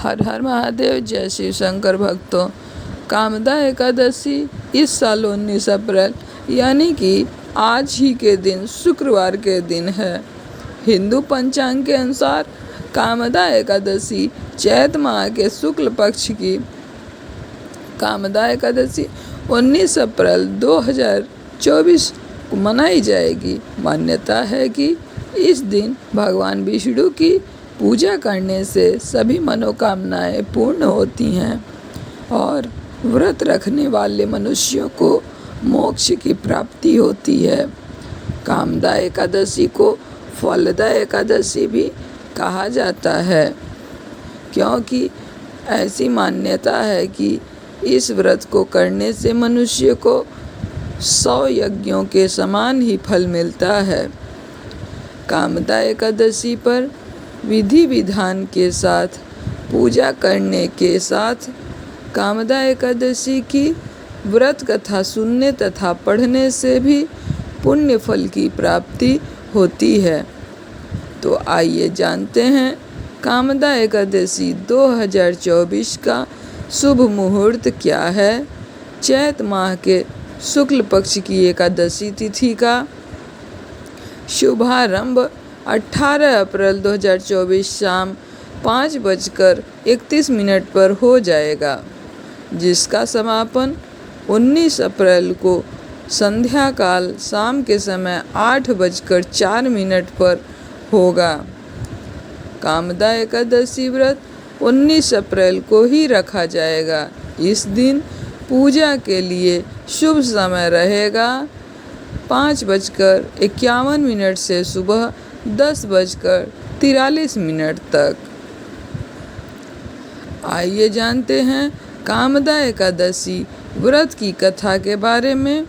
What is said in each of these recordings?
हर हर महादेव, जय शिव शंकर भक्तों। कामदा एकादशी इस साल 19 अप्रैल यानी कि आज ही के दिन शुक्रवार के दिन है। हिंदू पंचांग के अनुसार कामदा एकादशी चैत माह के शुक्ल पक्ष की कामदा एकादशी 19 अप्रैल 2024 को मनाई जाएगी। मान्यता है कि इस दिन भगवान विष्णु की पूजा करने से सभी मनोकामनाएं पूर्ण होती हैं और व्रत रखने वाले मनुष्यों को मोक्ष की प्राप्ति होती है। कामदा एकादशी को फलदा एकादशी भी कहा जाता है, क्योंकि ऐसी मान्यता है कि इस व्रत को करने से मनुष्य को 100 यज्ञों के समान ही फल मिलता है। कामदा एकादशी पर विधि विधान के साथ पूजा करने के साथ कामदा एकादशी की व्रत कथा सुनने तथा पढ़ने से भी पुण्य फल की प्राप्ति होती है। तो आइए जानते हैं कामदा एकादशी 2024 का शुभ मुहूर्त क्या है। चैत माह के शुक्ल पक्ष की एकादशी तिथि का शुभारंभ 18 अप्रैल 2024 शाम 5:31 पर हो जाएगा, जिसका समापन 19 अप्रैल को संध्या काल शाम के समय 8:04 पर होगा। कामदा एकादशी व्रत 19 अप्रैल को ही रखा जाएगा। इस दिन पूजा के लिए शुभ समय रहेगा 5:51 से सुबह 10:43 तक। आइए जानते हैं कामदा एकादशी व्रत की कथा के बारे में।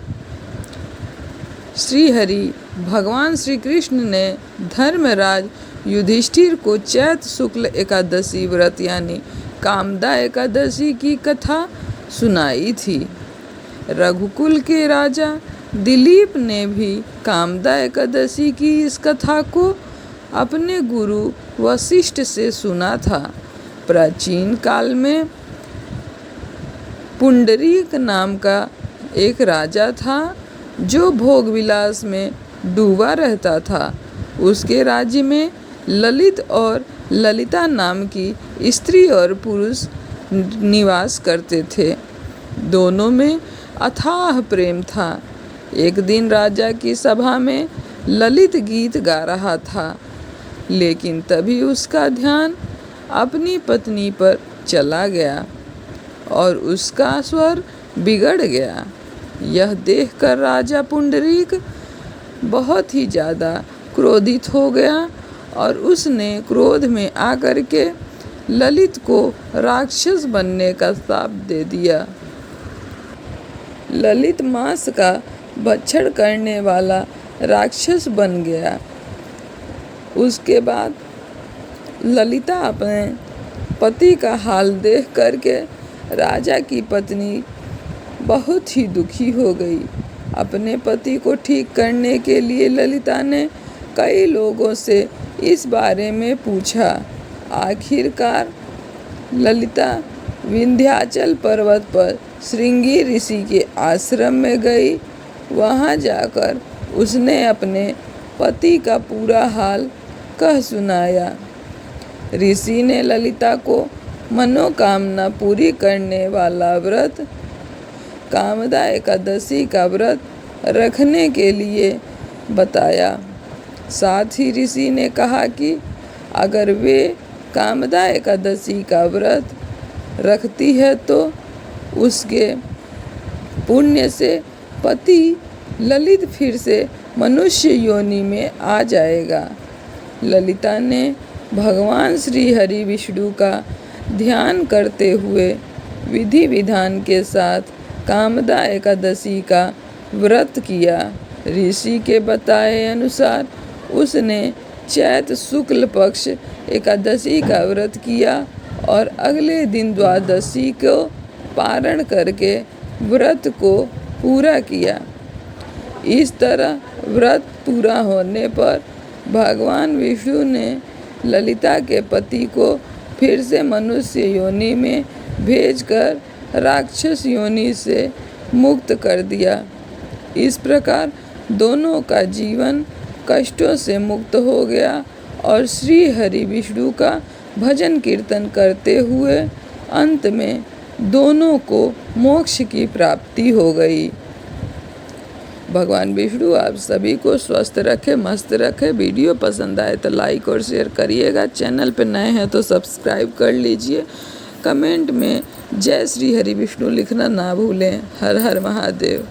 श्री हरि भगवान श्री कृष्ण ने धर्मराज युधिष्ठिर को चैत शुक्ल एकादशी व्रत यानी कामदा एकादशी की कथा सुनाई थी। रघुकुल के राजा दिलीप ने भी कामदा एकादशी की इस कथा को अपने गुरु वशिष्ठ से सुना था। प्राचीन काल में पुंडरीक नाम का एक राजा था जो भोग विलास में डूबा रहता था। उसके राज्य में ललित और ललिता नाम की स्त्री और पुरुष निवास करते थे। दोनों में अथाह प्रेम था। एक दिन राजा की सभा में ललित गीत गा रहा था, लेकिन तभी उसका ध्यान अपनी पत्नी पर चला गया और उसका स्वर बिगड़ गया। यह देखकर राजा पुंडरीक बहुत ही ज़्यादा क्रोधित हो गया और उसने क्रोध में आकर के ललित को राक्षस बनने का श्राप दे दिया। ललित मांस का भक्षण करने वाला राक्षस बन गया। उसके बाद ललिता अपने पति का हाल देख करके राजा की पत्नी बहुत ही दुखी हो गई। अपने पति को ठीक करने के लिए ललिता ने कई लोगों से इस बारे में पूछा। आखिरकार ललिता विंध्याचल पर्वत पर श्रृंगी ऋषि के आश्रम में गई। वहां जाकर उसने अपने पति का पूरा हाल कह सुनाया। ऋषि ने ललिता को मनोकामना पूरी करने वाला व्रत कामदा एकादशी का व्रत रखने के लिए बताया। साथ ही ऋषि ने कहा कि अगर वे कामदा एकादशी का व्रत रखती है तो उसके पुण्य से पति ललित फिर से मनुष्य योनि में आ जाएगा। ललिता ने भगवान श्री हरि विष्णु का ध्यान करते हुए विधि विधान के साथ कामदा एकादशी का व्रत किया। ऋषि के बताए अनुसार उसने चैत शुक्ल पक्ष एकादशी का व्रत किया और अगले दिन द्वादशी को पारण करके व्रत को पूरा किया। इस तरह व्रत पूरा होने पर भगवान विष्णु ने ललिता के पति को फिर से मनुष्य योनि में भेजकर राक्षस योनि से मुक्त कर दिया। इस प्रकार दोनों का जीवन कष्टों से मुक्त हो गया और श्री हरि विष्णु का भजन कीर्तन करते हुए अंत में दोनों को मोक्ष की प्राप्ति हो गई। भगवान विष्णु आप सभी को स्वस्थ रखे, मस्त रखे। वीडियो पसंद आए तो लाइक और शेयर करिएगा। चैनल पर नए हैं तो सब्सक्राइब कर लीजिए। कमेंट में जय श्री हरि विष्णु लिखना ना भूलें। हर हर महादेव।